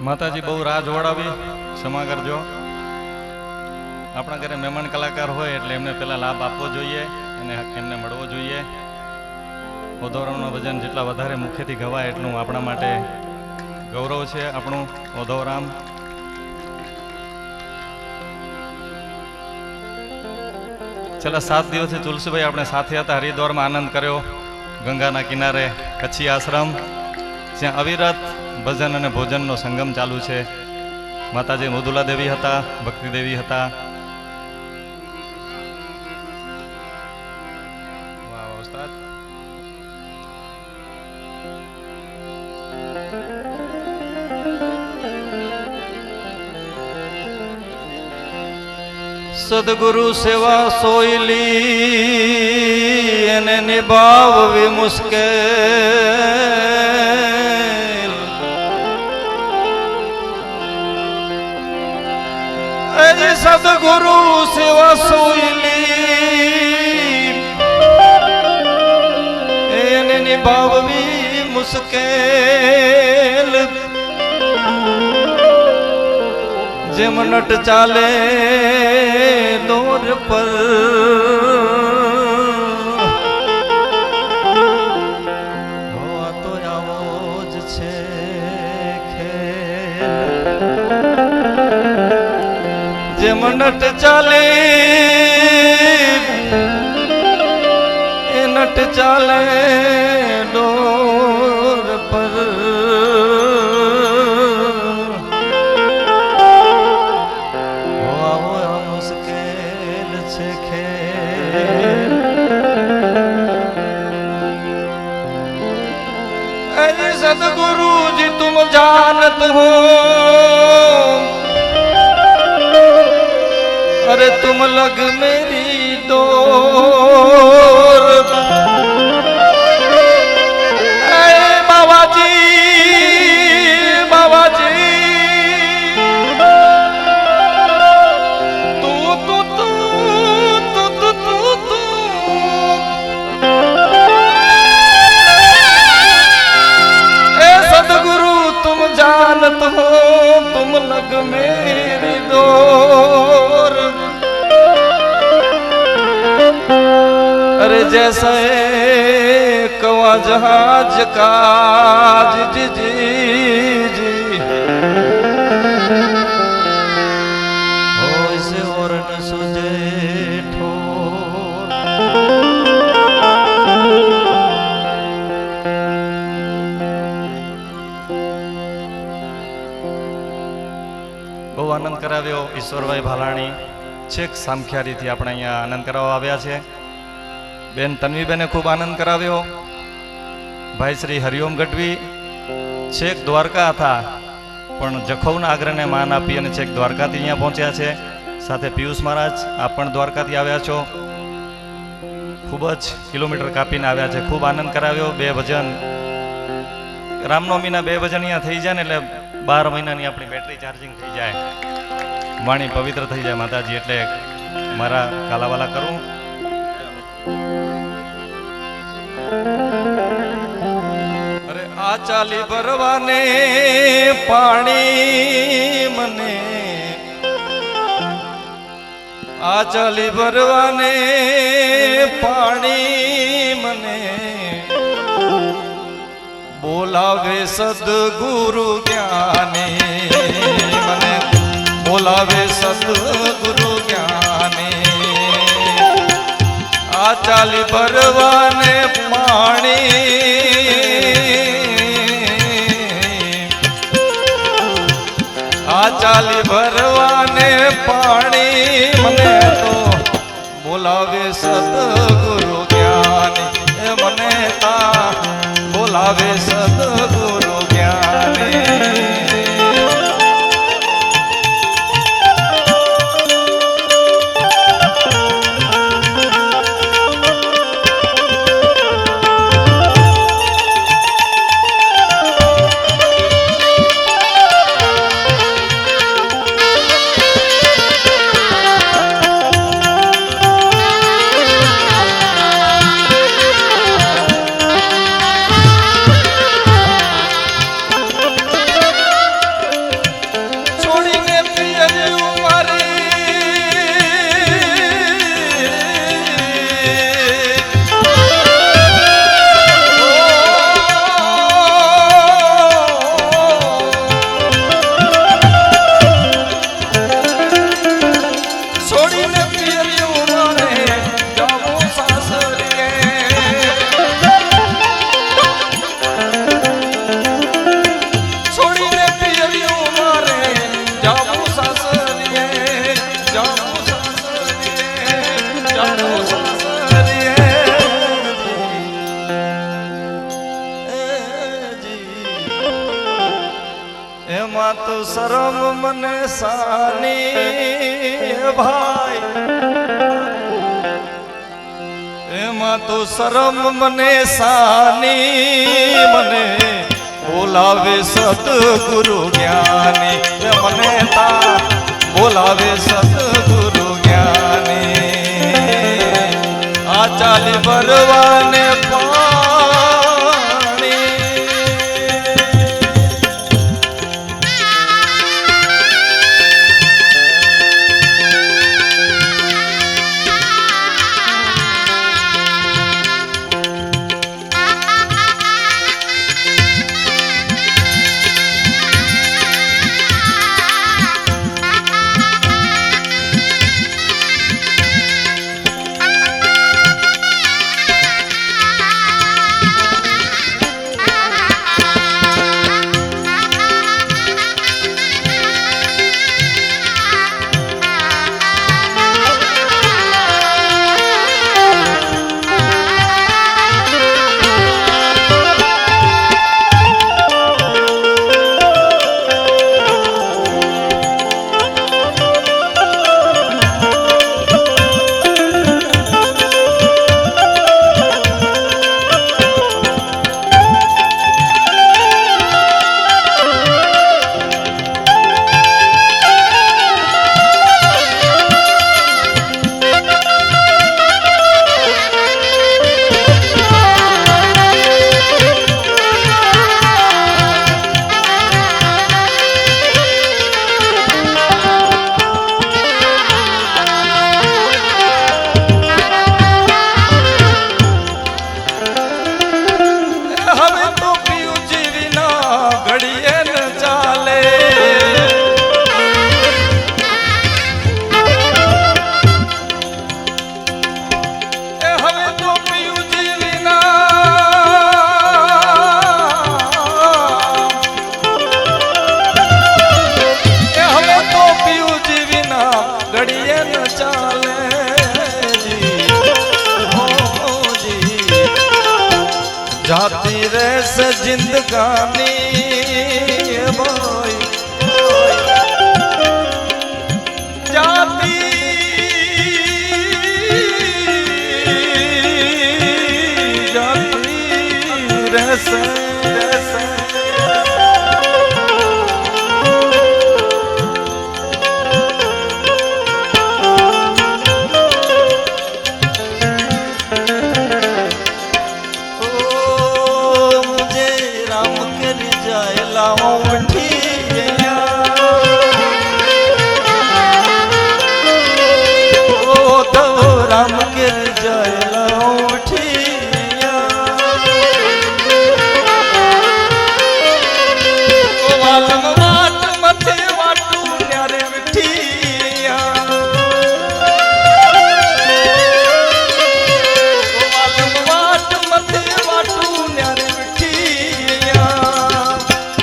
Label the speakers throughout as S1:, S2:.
S1: માતાજી બહુ રાહ જોવડાવી, ક્ષમા કરજો. આપણા ઘરે મહેમાન કલાકાર હોય એટલે એમને પહેલા લાભ આપવો જોઈએ અને એમને મળવો જોઈએ. ઓધવરામનું ભજન જેટલા વધારે મુખ્યથી ગવાય એટલું આપણા માટે ગૌરવ છે. આપણું ઓધવરામ છેલ્લા 7 દિવસથી તુલસીભાઈ આપણે સાથે હતા. હરિદ્વારમાં આનંદ કર્યો, ગંગાના કિનારે કચ્છી આશ્રમ, જ્યાં અવિરત ભજન અને ભોજનનો સંગમ ચાલુ છે. માતાજી મૃદુલા દેવી હતા, ભક્તિ દેવી હતા. વાહ ઉસ્તાદ. સદગુરુ સેવા સોયલી એને નિભાવવી મુશ્કેલ. સદગુરુ સેવા સોયલી એને નિભાવવી મુશ્કેલ. જેમ નટ ચાલે દોર પર હોવા તો આવો જ છે ખેલ. જેમ નટ ચાલે એ નટ ચાલે દોર પર. सदगुरु जी तुम जानत हो, अरे तुम लग मेरी डोर. बाबा जी तू तू तू तू तू तू तू सदगुरु तुम जानत हो, तुम लग मेरी डोर. अरे जैसा कवा जहाज का जी जी जी हो इसे और न सुझे ठोर. બહુ આનંદ કરાવ્યો ઈશ્વરભાઈ ભાલાણી. છેક સામખિયારીથી આપણે અહીંયા આનંદ કરાવવા આવ્યા છે. બેન તન્વીબેને ખૂબ આનંદ કરાવ્યો. ભાઈ શ્રી હરિઓમ ગઢવી છેક દ્વારકા હતા પણ જખૌના આગ્રહને માન આપી અને છેક દ્વારકાથી અહીંયા પહોંચ્યા છે. સાથે પિયુષ મહારાજ આપ પણ દ્વારકાથી આવ્યા છો. ખૂબ જ કિલોમીટર કાપીને આવ્યા છે. ખૂબ આનંદ કરાવ્યો. 2 ભજન રામનવમીના 2 ભજન અહીંયા થઈ જાય ને એટલે 12 મહિનાની આપણી બેટરી ચાર્જિંગ થઈ જાય, વાણી પવિત્ર થઈ જાય માતાજી. એટલે મારા કાલાવાલા કરું. અરે આ ચાલી ભરવાને પાણી મને, આ ચાલી ભરવાને પાણી મને બોલાવે સદગુરુ જ્ઞાની. મને બોલાવે સદગુરુ જ્ઞાની. આ ચાલી ભરવાને પાણી, આ ચાલી ભરવાને પાણી મને તો બોલાવે સદગુરુ જ્ઞાની. મને તા બોલાવે સદગુરુ જ્ઞાની. એમાં તો શરમ મને સાની ભાઈ, એમાં તો શરમ મને સાની, મને બોલાવે સદગુરુ જ્ઞાની, મને તા બોલાવે સદગુરુ જ્ઞાની, આ ચાલી ભરવાને जाती रेस जिंदगानी भाई, जाती जाती रेस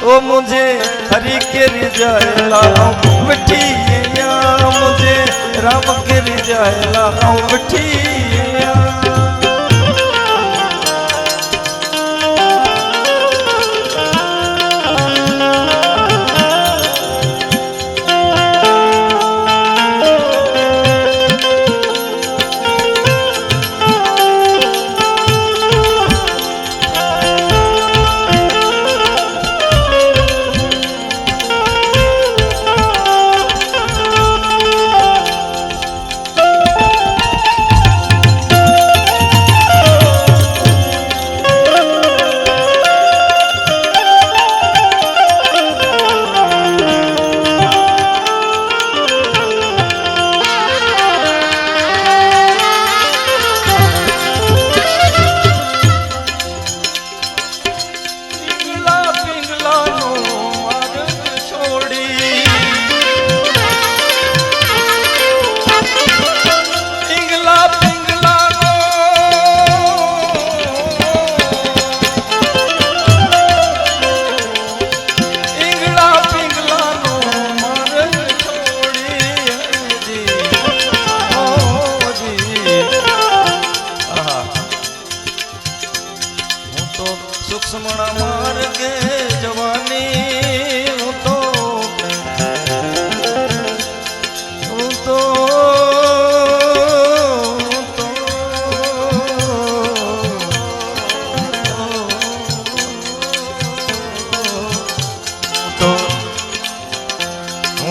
S1: ओ मुझे हरि के रिजायला मिठिया, मुझे राम के रिजायला मिठिया।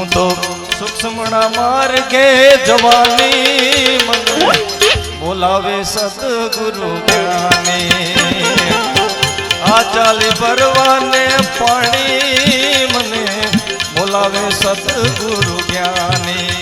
S1: હું તો સૂક્ષ્મણા માર્ગે જવાની મને બોલાવે સદગુરુ જ્ઞાની આ ચાલી ભરવાને પાણી મને બોલાવે સદગુરુ જ્ઞાની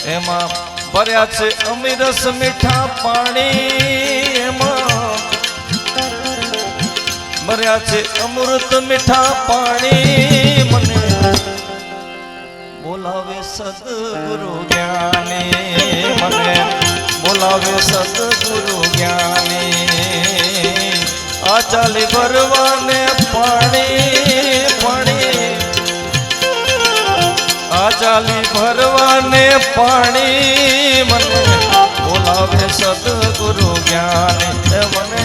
S1: એમાં ભર્યા છે અમીરસ મીઠા પાણી એમાં ભર્યા છે અમૃત મીઠા પાણી મને બોલાવે સદગુરુ જ્ઞાની મને બોલાવે સદગુરુ જ્ઞાની આ ચાલી ભરવાને પાણી પાણી આ ચાલી ભરવાને પાણી મને બોલાવે સદગુરુ જ્ઞાની મને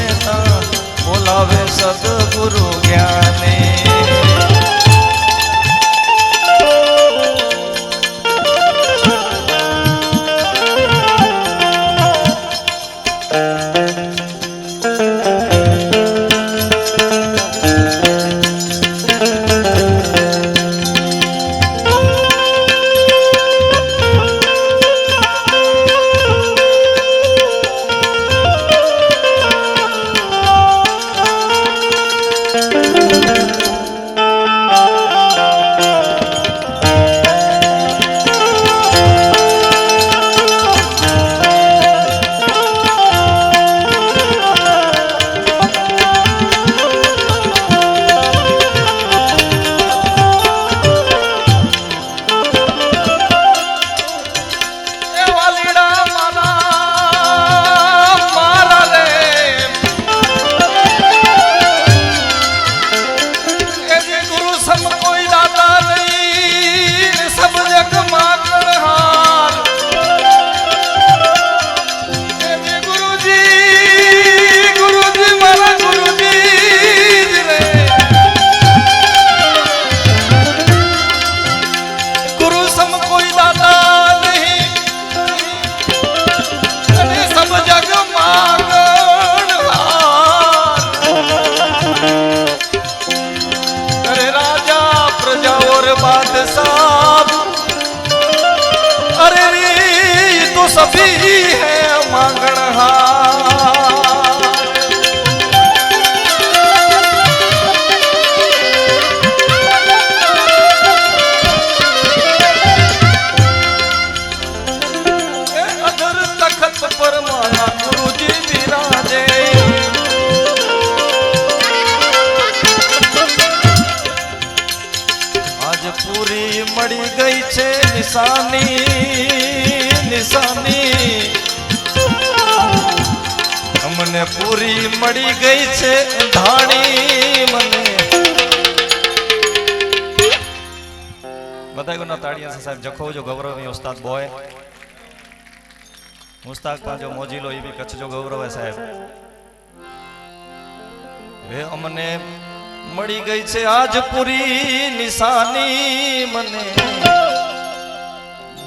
S1: બોલાવે સદગુરુ જ્ઞાની सभी है मांगणहार अधर तखत पर माला गुरुजी विराजे आज पूरी मड़ी गई छे निशानी निशानी अमने पूरी मड़ी गई छे धाणी मने बतायो ना ताड़िया से साहब जखो जो गौरव है उस्ताद बॉय मुस्ताक पा जो मोजीलो ये भी कच्छ जो गौरव है साहब वे अमने मड़ी गई छे आज पूरी निशानी मने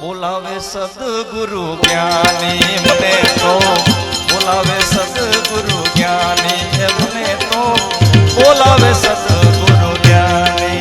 S1: बोलावे सदगुरु ज्ञानी मने तो बोलावे सदगुरु ज्ञानी मने तो बोलावे सदगुरु ज्ञानी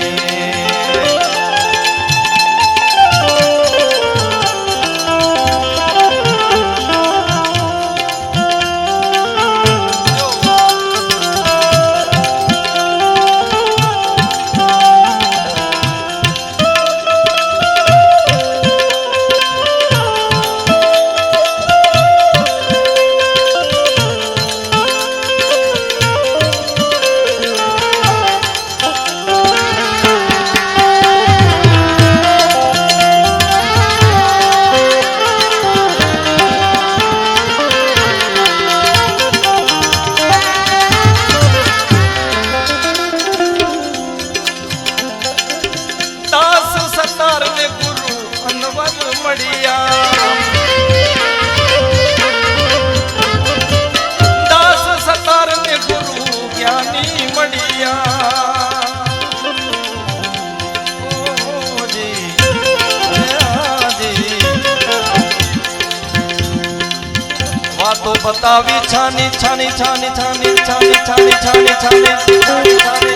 S1: बतावी छानी छानी छानी छानी छानी छानी छानी छानी छानी छानी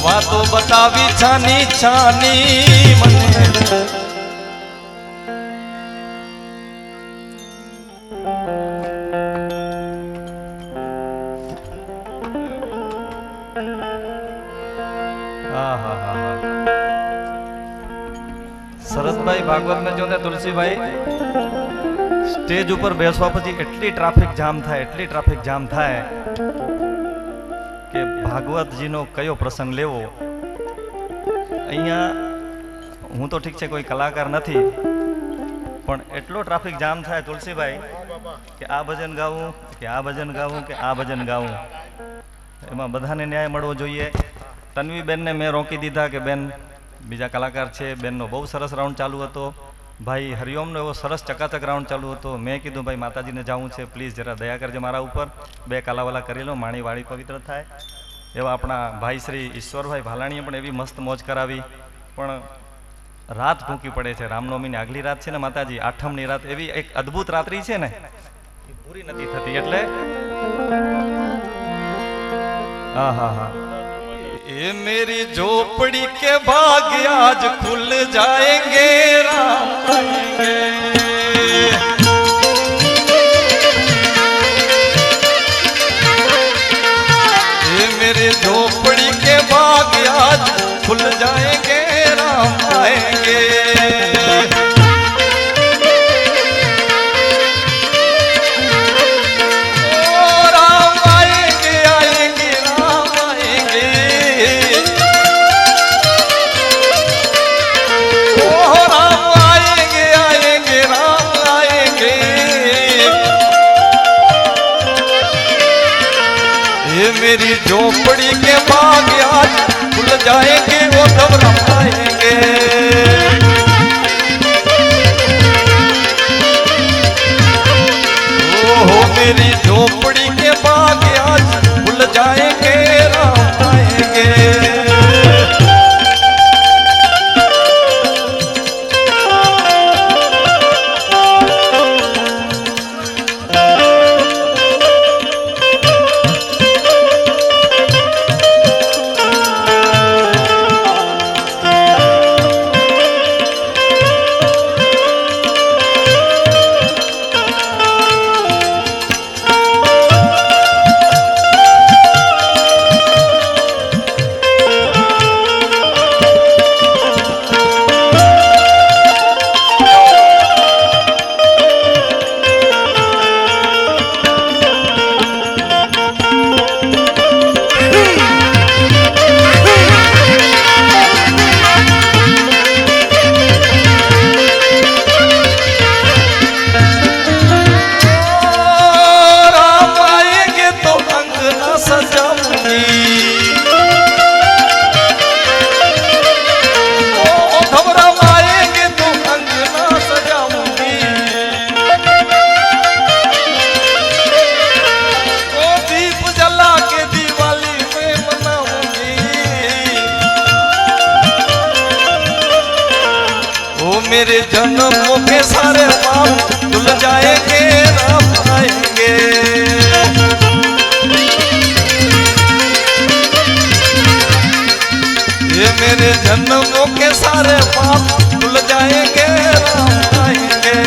S1: वातो बतावी छानी छानी मने સરસભાઈ ભાગવતને જો ને તુલસીભાઈ સ્ટેજ ઉપર બેસવા પછી એટલી ટ્રાફિક જામ થાય કે ભાગવતજીનો કયો પ્રસંગ લેવો. અહીંયા હું તો ઠીક છે કોઈ કલાકાર નથી, પણ એટલો ટ્રાફિક જામ થાય તુલસીભાઈ કે આ ભજન ગાવું કે આ ભજન ગાવું કે આ ભજન ગાવું, એમાં બધાને ન્યાય મળવો જોઈએ. તન્વીબેનને મેં રોકી દીધા કે બેન બીજા કલાકાર છે. બેનનો બહુ સરસ રાઉન્ડ ચાલુ હતો. ભાઈ હરિઓમનો એવો સરસ ચકાચક રાઉન્ડ ચાલુ હતો. મેં કીધું ભાઈ માતાજીને જવું છે, પ્લીઝ જરા દયા કરજો મારા ઉપર, બે કાલાવાલા કરી લો, માણી વાળી પવિત્ર થાય. એવા આપણા ભાઈ શ્રી ઈશ્વરભાઈ ભાલાણીએ પણ એવી મસ્ત મોજ કરાવી. પણ રાત ટૂંકી પડે છે. રામનવમીની આગલી રાત છે ને માતાજી, આઠમની રાત એવી એક અદ્ભુત રાત્રિ છે ને, એ પૂરી નથી થતી. એટલે હા હા હા, ये मेरी झोपड़ी के भाग आज खुल जाएंगे राम आएंगे. ये मेरी झोपड़ी के भाग आज खुल जाएंगे राम आएंगे. मेरी झोपड़ी के बाग आज खुल जाएंगे वो तब राम आएंगे. ओहो मेरी झोपड़ी के बाग आज खुल जाएंगे राम आएंगे. मेरे जन्मों के सारे पाप धुल जाएंगे राम आएंगे. ये मेरे जन्मों के सारे पाप धुल जाएंगे राम आएंगे.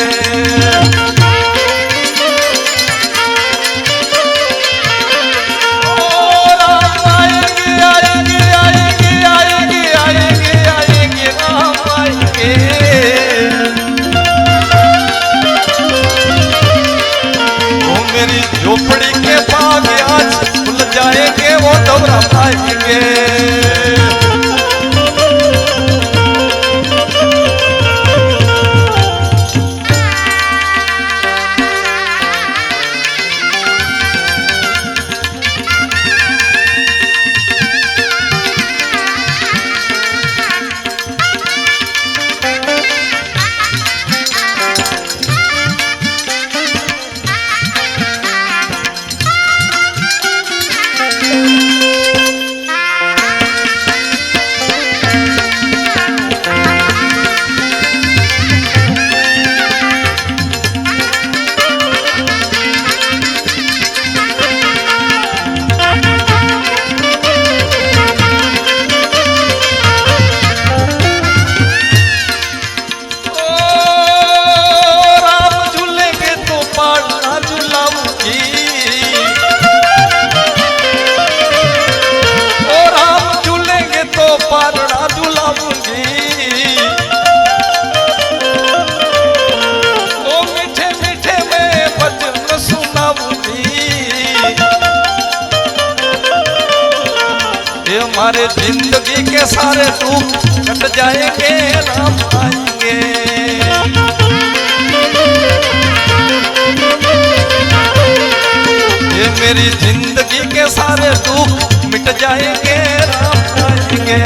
S1: झोपड़ी के बाग आज खुल जाएंगे वो तब राम आएंगे. हमारे जिंदगी के सारे दुख कट जाएंगे, राम आएंगे। ये मेरी जिंदगी के सारे दुख मिट जाएंगे, राम आएंगे।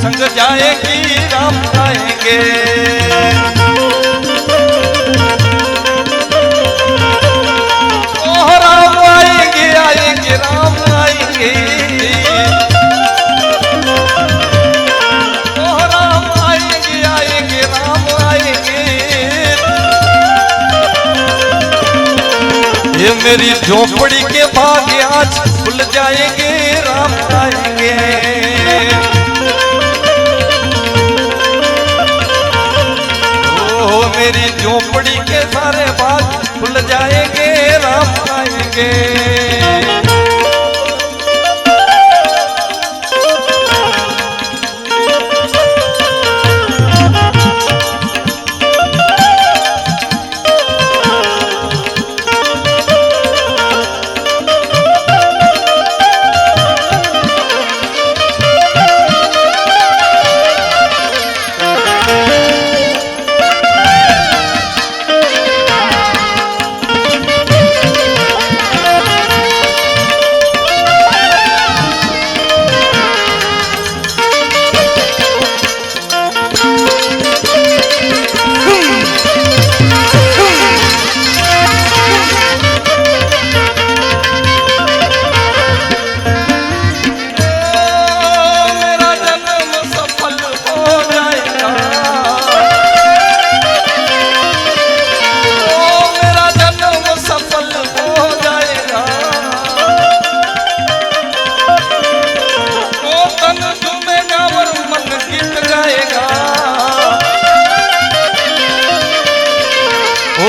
S1: संग जाएगी, राम आएंगे। ओह राम आएंगे, आएंगे राम आएंगे। ओह राम आएंगे, आएंगे राम आएंगे। ये मेरी झोपड़ी के भाग्य आज खुल जाएंगे, राम आएंगे। मेरी झोपड़ी के सारे बात खुल जाएंगे, राम आएंगे।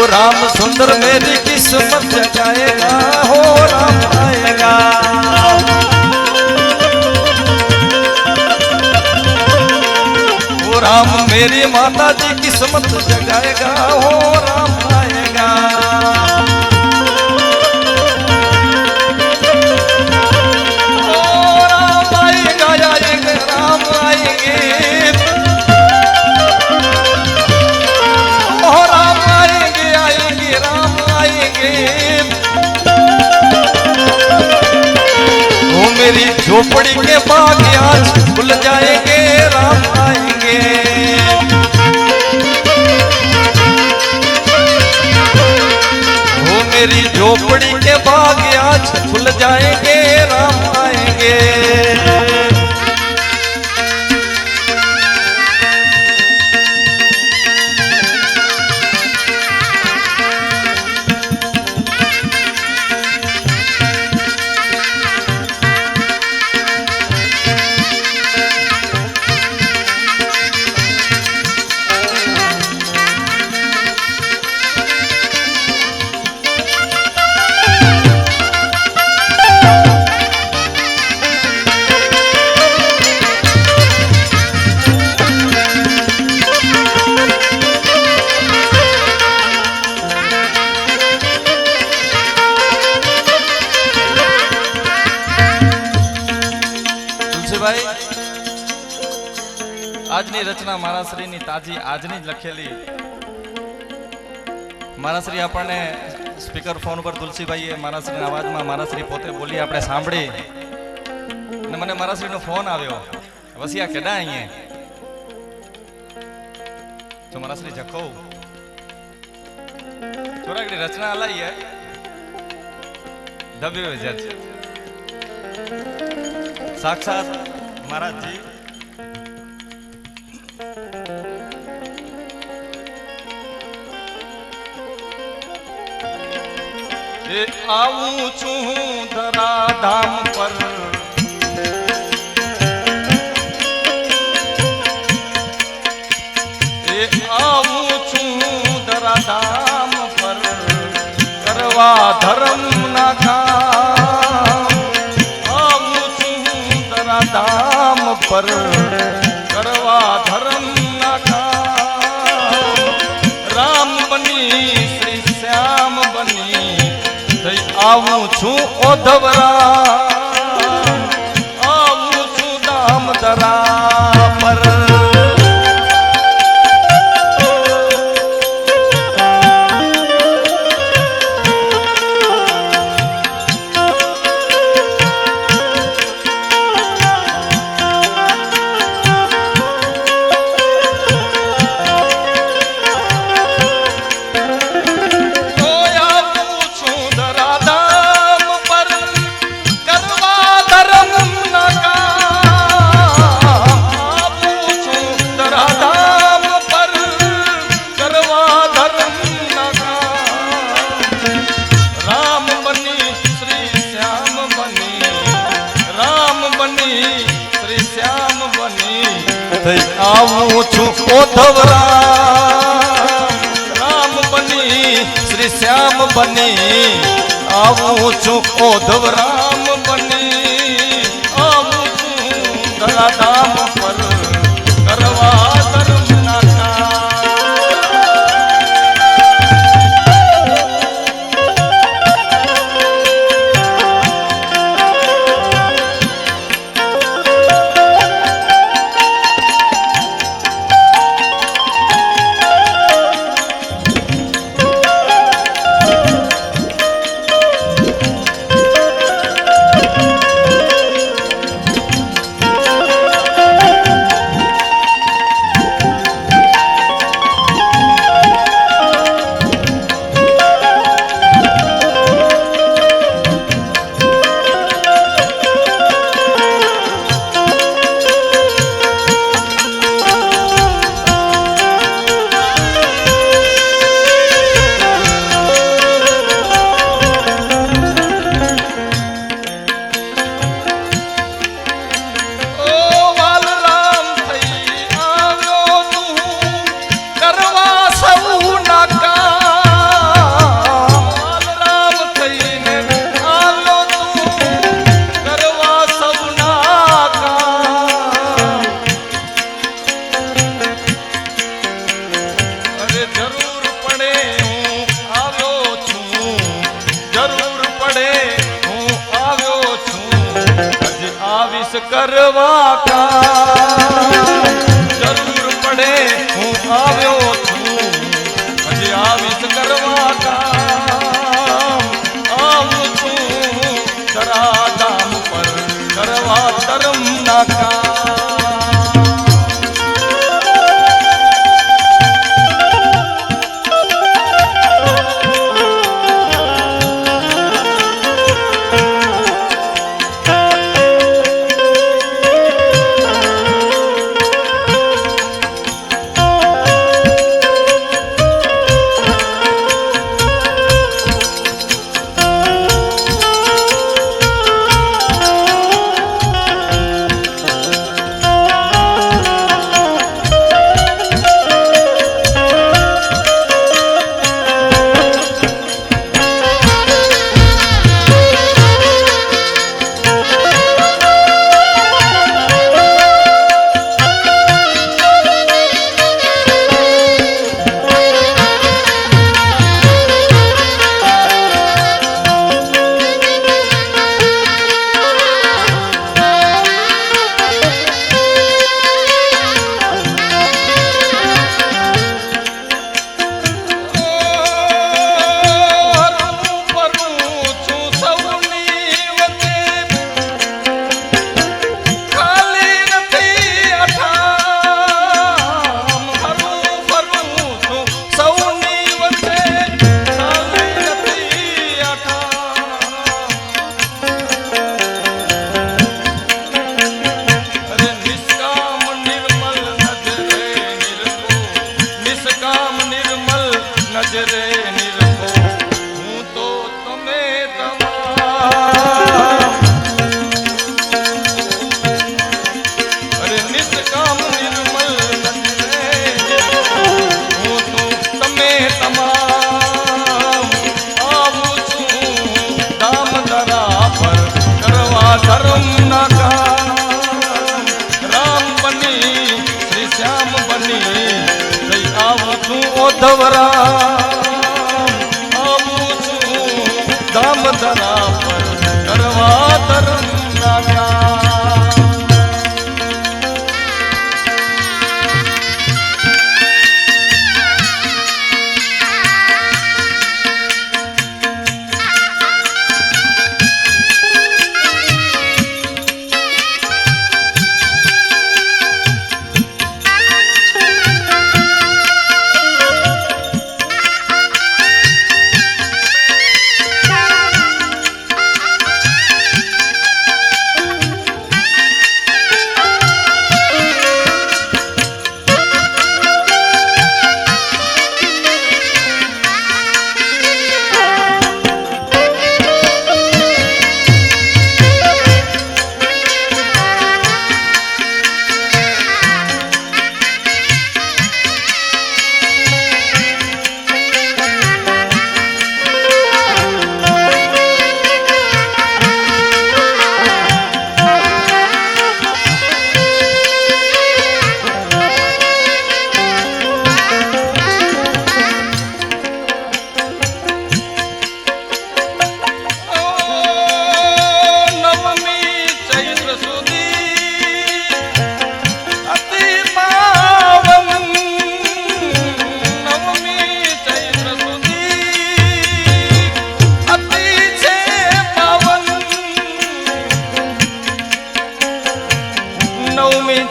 S1: राम सुंदर मेरी किस्मत जगाएगा, हो राम आएगा। हो राम मेरी माता जी किस्मत जगाएगा, हो राम आएगा। ओ राम आएगा, आएंगे राम आएंगे। मेरी झोपड़ी के बाग आज खुल जाएंगे, राम आएंगे। वो मेरी झोपड़ी के बाग आज खुल जाएंगे, राम आएंगे। તુલસીભાઈ, આજની રચના મારાશ્રીની તાજી આજની જ લખેલી. મારાશ્રી આપણને સ્પીકર ફોન પર તુલસીભાઈએ મારાશ્રીના અવાજમાં મારાશ્રી પોતે બોલી આપણે સાંભળી અને મને મારાશ્રીનો ફોન આવ્યો, વસિયા કેડા અહીંયા તો મારાશ્રી જખો થોડાક રચના હલાઈ દબ્યો વિચાર છે સાક્ષાત મહારાજજી. એ આવું છું ધરાધામ પર, એ આવું છું ધરાધામ પર કરવા ધર્મ ના કામ. આવું છું ધરાધામ પર કરવા ધર્મ ના કામ. રામ બની શ્રી શ્યામ બની આવું છું ઓધવરા, આવું છું દામદરા પર. આવું છું ઓધવરા, રામ બની શ્રી શ્યામ બની આવું છું ઓધવરામ બની. આવું છું ધરાધામ પર કરવા ધર્મ ના કામ. કરવા કામ જરૂર પડે હું આવ્યો છું, હજી આવીશ કરવા કામ. આવું છું ધરાધામ પર કરવા ધર્મ ના કામ.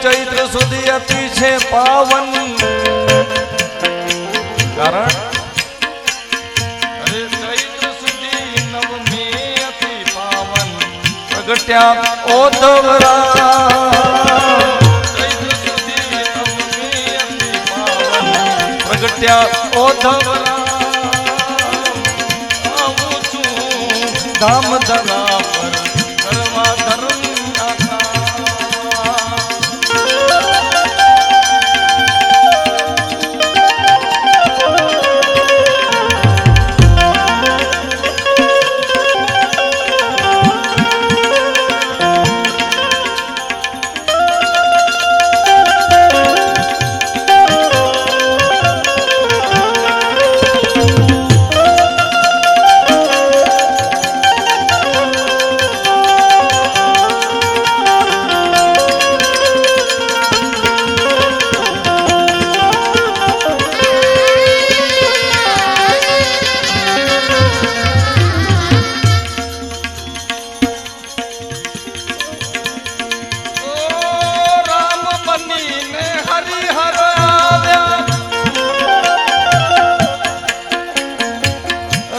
S1: ચૈત્ર સુધી અતિ છે પાવન કારણ ચૈત્ર સુધી નવમી અતિ પાવન પ્રગટ્યા ઓધવરા ચૈત્ર સુધી નવમી અતિ પાવન પ્રગટ્યા ઓધવરા આવું છું ધામ ધરા પર કરવા ધર્મ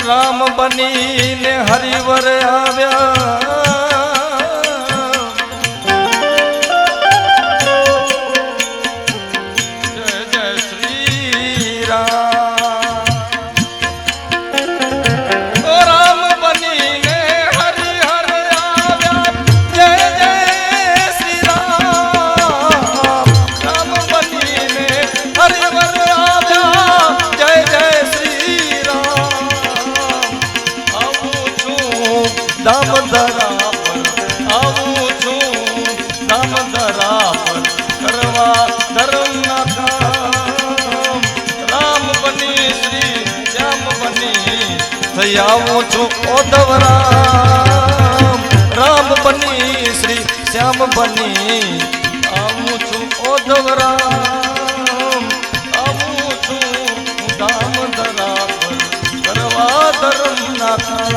S1: રામ બનીને હરિવર આવ્યા જય જય શ્રી રામ રામ બનીને હરિહર આવ્યા જય જય શ્રી રામ રામ બનીને હરિવર આવ્યા જય જય શ્રી રામ દામોદરા પર આવું છું દામોદરા પર કરવા ધર્મના કામ રામ બની શ્રી શ્યામ બની થઈ આવું છું ઓધવરામ રામ બની શ્રી શ્યામ બની આવું છું ઓધવરામ આવું છું દામોદરા પર કરવા ધર્મના કામ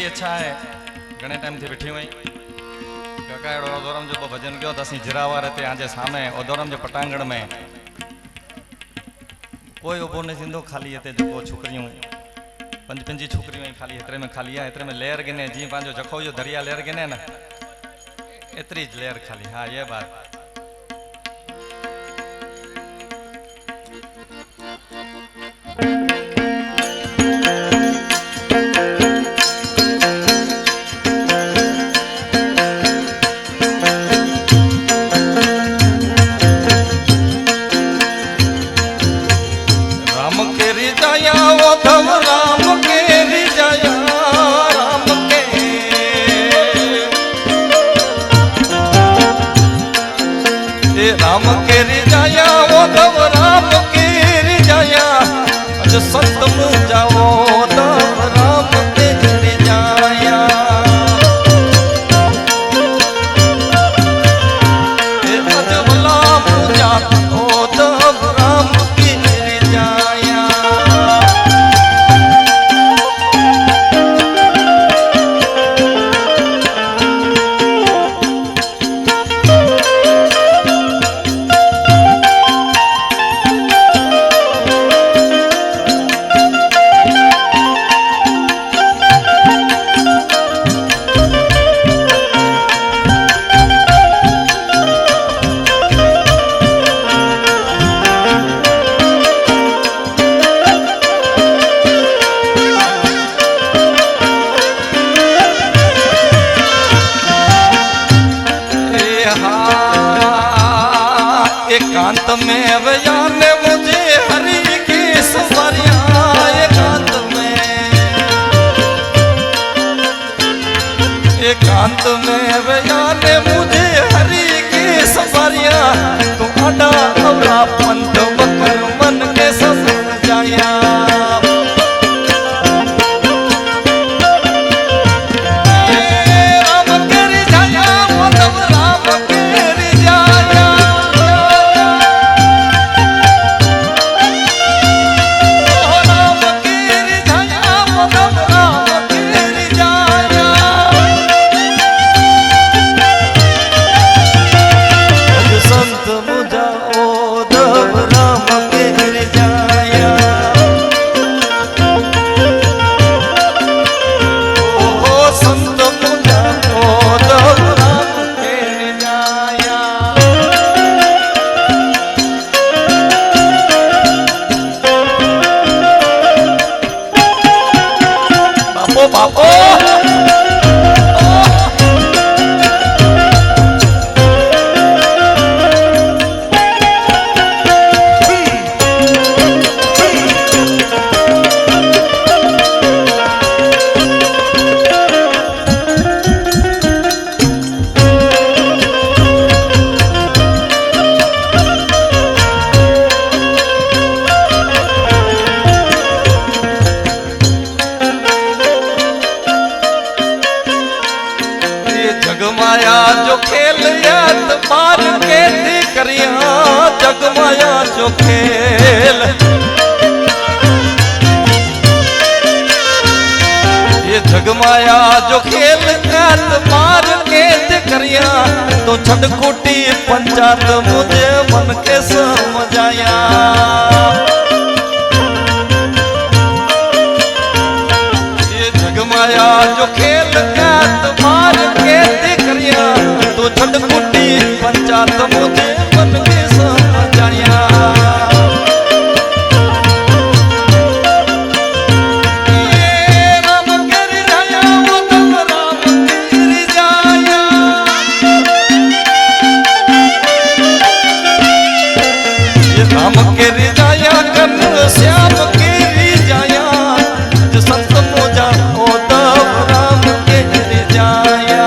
S1: घने टाइम थी बैठी हुई काका ओदोरम जो भजन कयो असीं जिरावर ते आज सामे ओदोरम जो पटांगण में कोई उभो नहीं थींदो खाली हिते जेको छोकरियूं पंजी छोकरियूं खाली हेतरे में खाली आहे हेतरे में लहर गिने जी पांजो जखो जो दरिया लहर गिने ना एतरी ज लहर खाली हाँ ये बात राम के रिजाया ओधव राम के रिजाया अज सतम जाओ ओधव राम के रिजाया अज भला पूजा ओधव राम के रिजाया एकांत में बयान मुझे हरि की सवारियां एकांत में बयान मुझे हरि की सवारियां तू आडा अवरा पंत वकर मन के सब जाया बापो जगमाया जो खेल याद मार के थी करिया जगमाया जो खेल ये जगमाया जो खेल याद मार के थी करिया तो छटकुटी पंचायत मुझे मन के समझाया ये जगमाया जो खेल याद मार के तो छटकुटी पंचायत मुझे मन के समझाया राम कर जाया राम कर जाया ये राम कर जाया कन श्याम कर जाया जो संत मोजा ओ तब राम कर जाया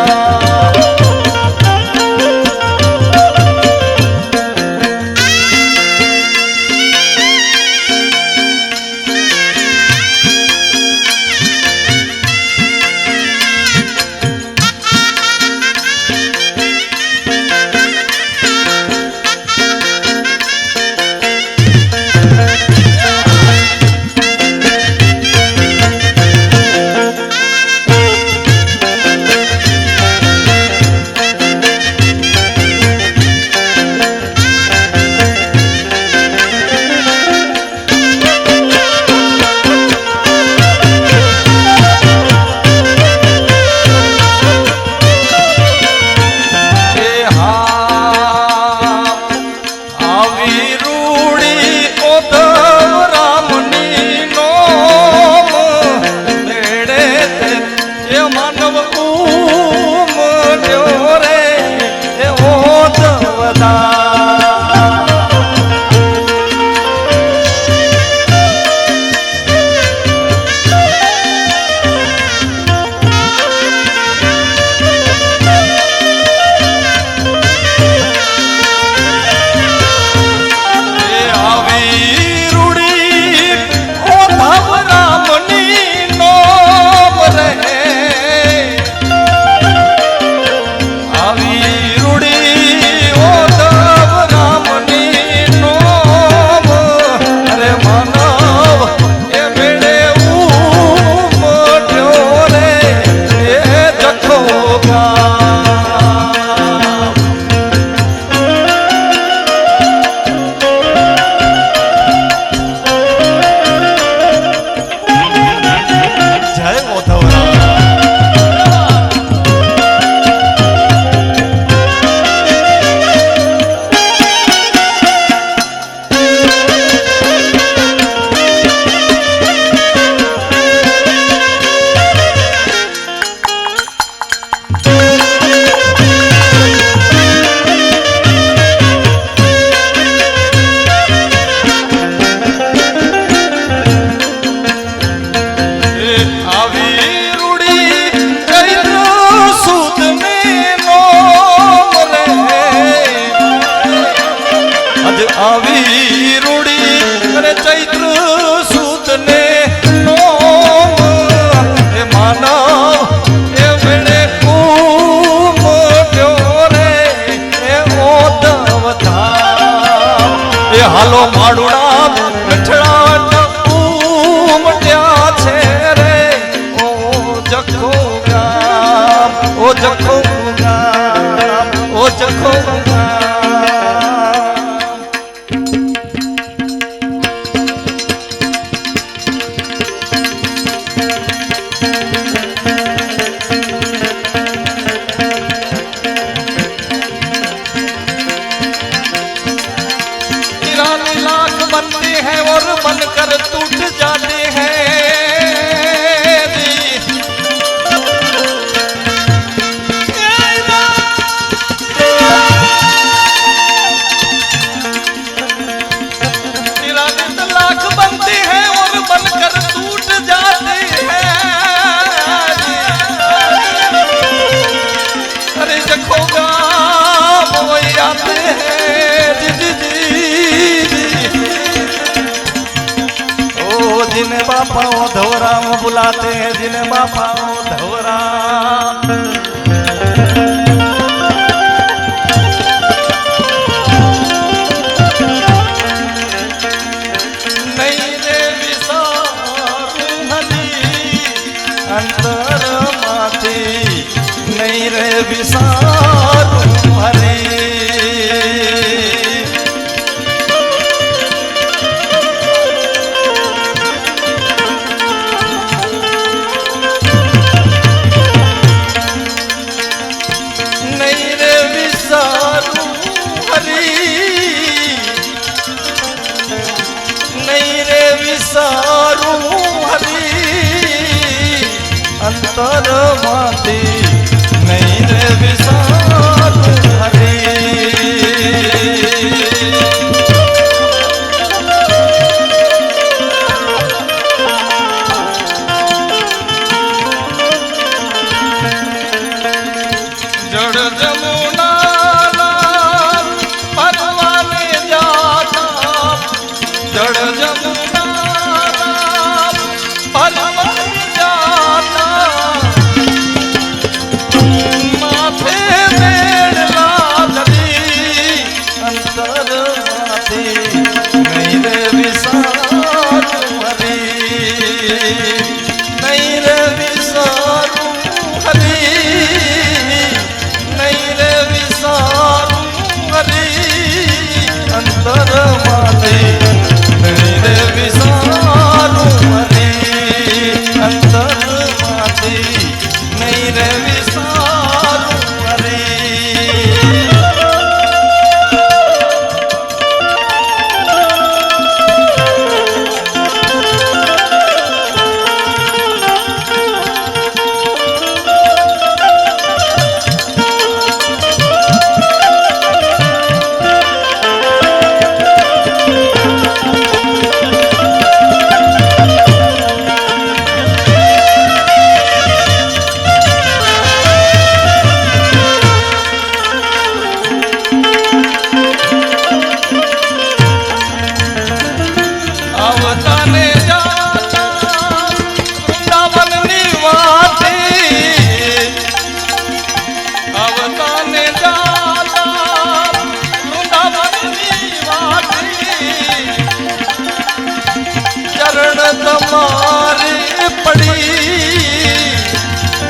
S1: આવી રૂડી અરે ચૈત્ર સુદ ને નોમ એ માનવ એ વેળે કુમટ્યો રે એ ઓદવતા એ હાલો માડુડા મીઠડા ઉમટ્યા છે રે ઓ જખો ગામ ઓ જખો ગામ ઓ જખો ગામ बनकर टूट जाते हैं लाख बनते हैं और बनकर टूट जाते हैं अरे देखो गाम वही आते हैं जिन्हें बापा धवराम बुलाते हैं जिन्हें बापा धवराम नहीं रे विसारू नदी अंतर माथी नहीं रे विसारू हरी अंतर माती नहीं रे विसारू हरी जड़ जमुना परवाने जाता जड़ जमुना परवाने जाता माथे मेला नदी अंतर माथे नहीं रे विसारू हरी नहीं रे विसारू हरी नहीं रे विसारू हरी अंतर माथे नहीं रे विसारू हरी अंतर माथे नहीं रे विसारू हरी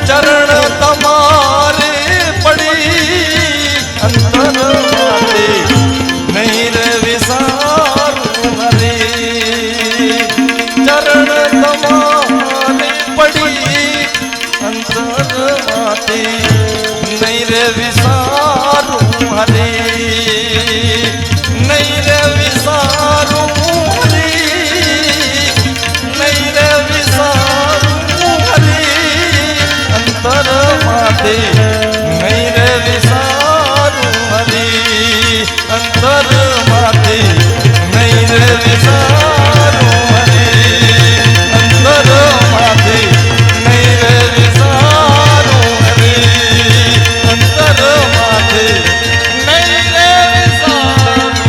S1: चरण तमारे पड़ी अंतर माते नहीं रे विसारू हरी चरण तमारे पड़ी अंतर माते नहीं रे विसारू हरी नहीं रे विसारू हरी नहीं रे विसारू हरी अंतर माते नहीं रे विसारू हरी अंतर माते नहीं रे विसारू हरी अंतर माते नहीं रे विसारू हरी अंतर माते नहीं रे विसारू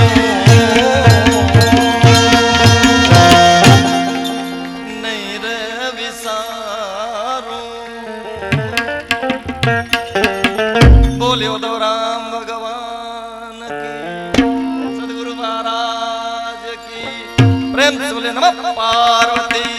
S1: પ્રેમ બોલે નમઃ પાર્વતી